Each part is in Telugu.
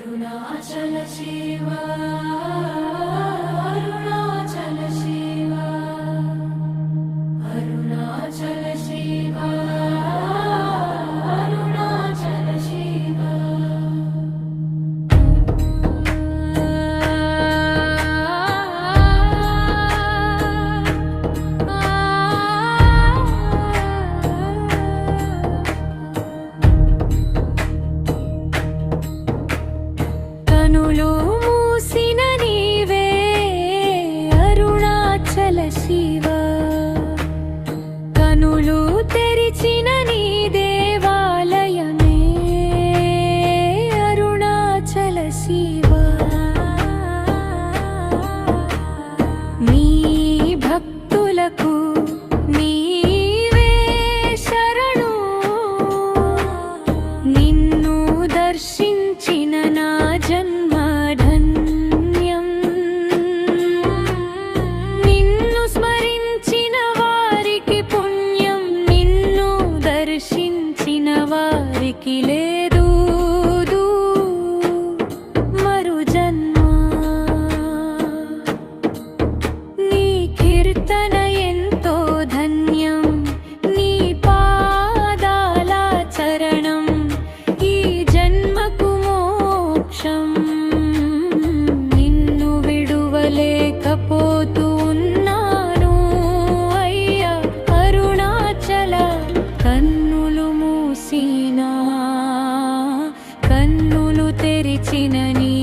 అరుణాచల శివ అరుణాచల శివ అరుణాచల శివ అరుణాచల శివ కనులు మూసిన నీవే అరుణాచల శివ కనులు తెరిచిన నీ దేవాలయమే అరుణాచల శివ నీ భక్తులకు నీవే శరణు నిన్ను దర్శించిన నా జన్మ ధన్యం నిన్ను స్మరించిన వారికి పుణ్యం నిన్ను దర్శించిన వారికి లేదు మరు జన్మ నీ కీర్తన ఎంతో ధన్యం నీ పాదాల చరణం ఈ జన్మకు మోక్షం నిన్ను విడువలేకపోతూ ఉన్నాను అయ్యా అరుణాచల కన్నులు మూసినా కన్నులు తెరిచిన నీ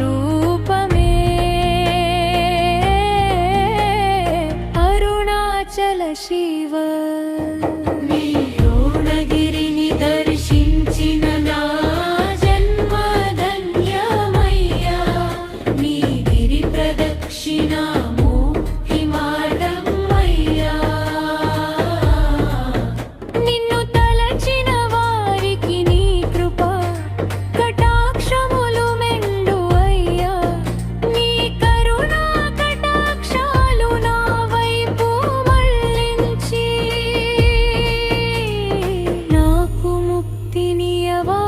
రూపమే అరుణాచల శివ నీ అరుణగిరిని దర్శించిన నా జన్మ ధన్యమయ్యా నీ గిరి ప్రదక్షిణ ముక్తి మార్గమయ్యా నిన్ను తలచిన వారికి నీ కృప కటాక్షములు మెండు అయ్యా నీ కరుణా కటాక్షాలు నా వైపు మళ్ళించి నాకు ముక్తినియవా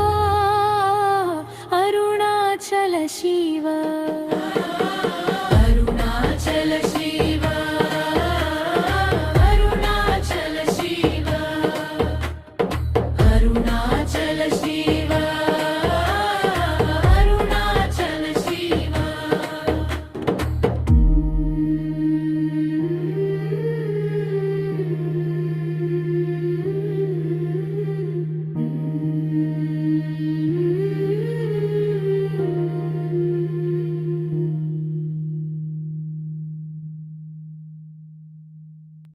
అరుణాచల శివ